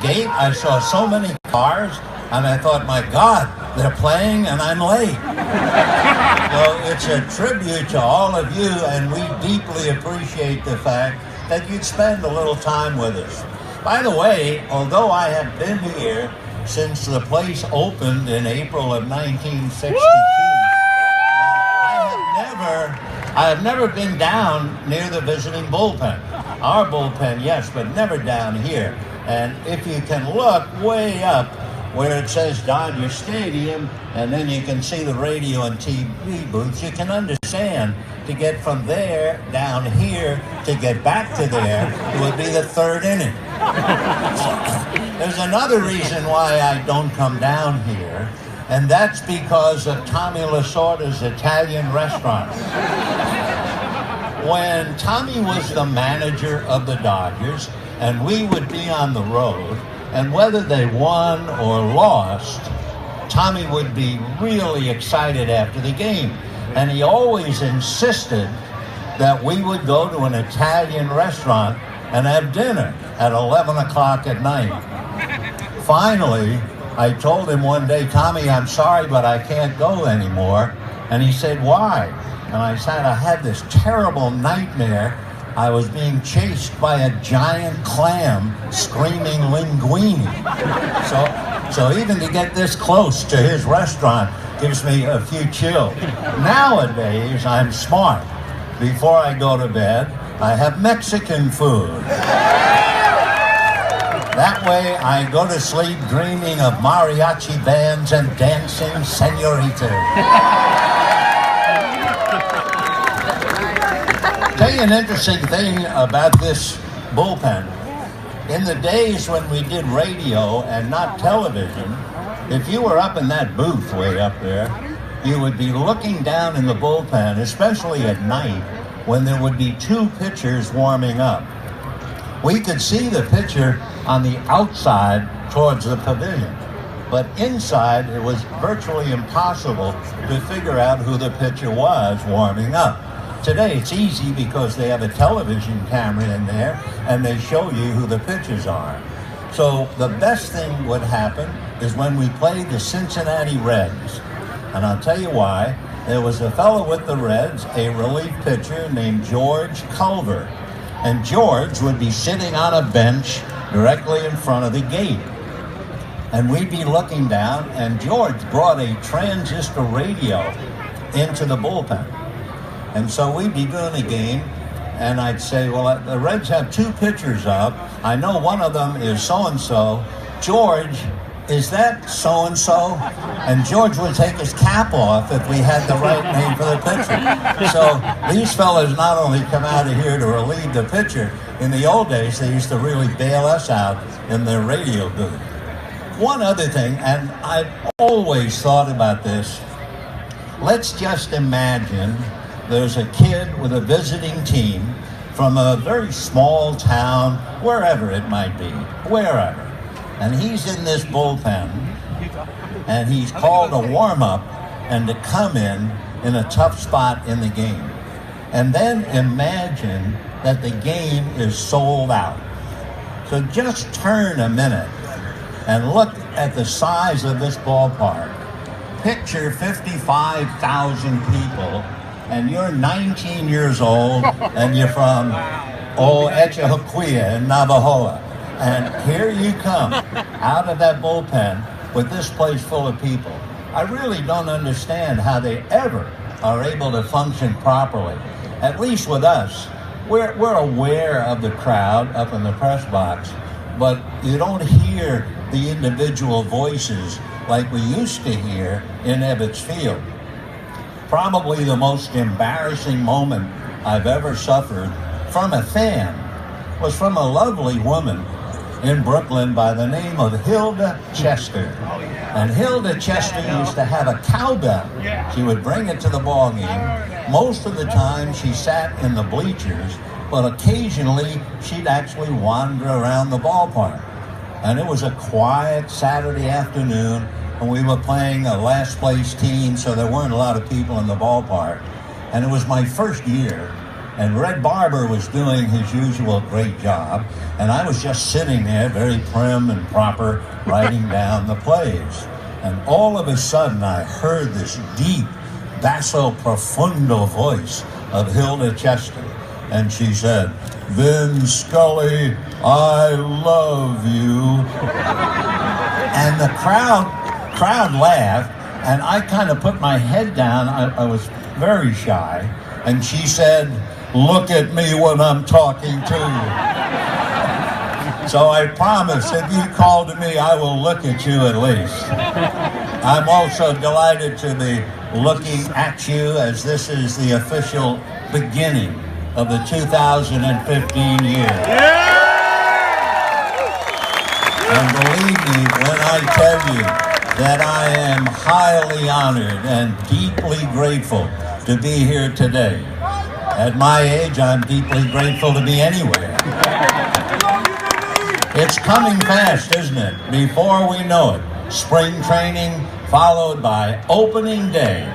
gate, I saw so many cars, and I thought, my God, they're playing and I'm late. So it's a tribute to all of you, and we deeply appreciate the fact that you'd spend a little time with us. By the way, although I have been here since the place opened in April of 1962, I have never been down near the visiting bullpen. Our bullpen, yes, but never down here. And if you can look way up where it says Dodger Stadium, and then you can see the radio and TV booths, you can understand to get from there down here to get back to there, it would be the third inning. There's another reason why I don't come down here, and that's because of Tommy Lasorda's Italian restaurant. When Tommy was the manager of the Dodgers, and we would be on the road, and whether they won or lost, Tommy would be really excited after the game. And he always insisted that we would go to an Italian restaurant and have dinner at 11 o'clock at night. Finally, I told him one day, Tommy, I'm sorry, but I can't go anymore. And he said, why? And I said, I had this terrible nightmare. I was being chased by a giant clam screaming linguine. So even to get this close to his restaurant gives me a few chills. Nowadays, I'm smart. Before I go to bed, I have Mexican food. That way, I go to sleep dreaming of mariachi bands and dancing senoritas. Tell you an interesting thing about this bullpen. In the days when we did radio and not television, if you were up in that booth way up there, you would be looking down in the bullpen, especially at night, when there would be two pitchers warming up. We could see the pitcher on the outside towards the pavilion, but inside it was virtually impossible to figure out who the pitcher was warming up. Today it's easy because they have a television camera in there and they show you who the pitchers are. So the best thing would happen is when we played the Cincinnati Reds. And I'll tell you why. There was a fellow with the Reds, a relief pitcher named George Culver. And George would be sitting on a bench directly in front of the gate. And we'd be looking down, and George brought a transistor radio into the bullpen. And so we'd be doing a game, and I'd say, well, the Reds have two pitchers up. I know one of them is so-and-so. George, is that so-and-so? And George would take his cap off if we had the right name for the pitcher. So these fellas not only come out of here to relieve the pitcher, in the old days, they used to really bail us out in their radio booth. One other thing, and I've always thought about this, let's just imagine there's a kid with a visiting team from a very small town, wherever it might be, wherever. And he's in this bullpen, and he's called a warm-up and to come in a tough spot in the game. And then imagine that the game is sold out. So just turn a minute and look at the size of this ballpark. Picture 55,000 people, and you're 19 years old, and you're from Echahoquia in Navajoa. And here you come out of that bullpen with this place full of people. I really don't understand how they ever are able to function properly. At least with us, we're aware of the crowd up in the press box, but you don't hear the individual voices like we used to hear in Ebbets Field. Probably the most embarrassing moment I've ever suffered from a fan was from a lovely woman in Brooklyn by the name of Hilda Chester. And Hilda Chester used to have a cowbell. She would bring it to the ball game. Most of the time she sat in the bleachers, but occasionally she'd actually wander around the ballpark. And it was a quiet Saturday afternoon, and we were playing a last place team, so there weren't a lot of people in the ballpark. And it was my first year, And Red Barber was doing his usual great job, and I was just sitting there very prim and proper, writing down the plays. And all of a sudden I heard this deep, basso profundo voice of Hilda Chester. And she said, "Vin Scully, I love you." And the crowd laughed, and I kind of put my head down. I was very shy. And she said, "Look at me when I'm talking to you." So I promise, if you call to me, I will look at you at least. I'm also delighted to be looking at you, as this is the official beginning of the 2015 year. And believe me when I tell you that I am highly honored and deeply grateful to be here today. At my age, I'm deeply grateful to be anywhere. It's coming fast, isn't it? Before we know it, spring training followed by opening day.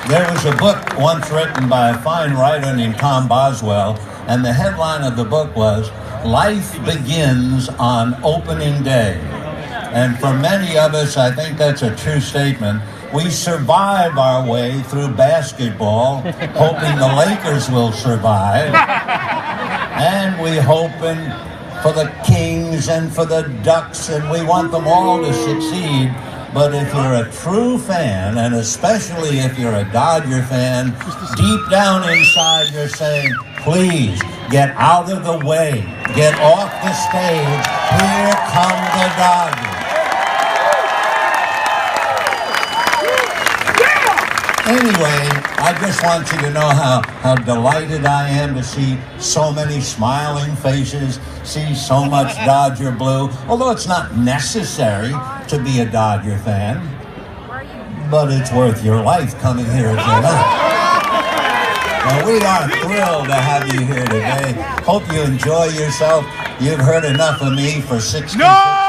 There was a book once written by a fine writer named Tom Boswell, and the headline of the book was, "Life Begins on Opening Day." And for many of us, I think that's a true statement. We survive our way through basketball, hoping the Lakers will survive. And we hoping for the Kings and for the Ducks, and we want them all to succeed. But if you're a true fan, and especially if you're a Dodger fan, deep down inside you're saying, please, get out of the way. Get off the stage. Here come the Dodgers. Anyway, I just want you to know how delighted I am to see so many smiling faces, see so much Dodger blue, although it's not necessary to be a Dodger fan, but it's worth your life coming here if you're not. Well, we are thrilled to have you here today. Hope you enjoy yourself. You've heard enough of me for 60 years.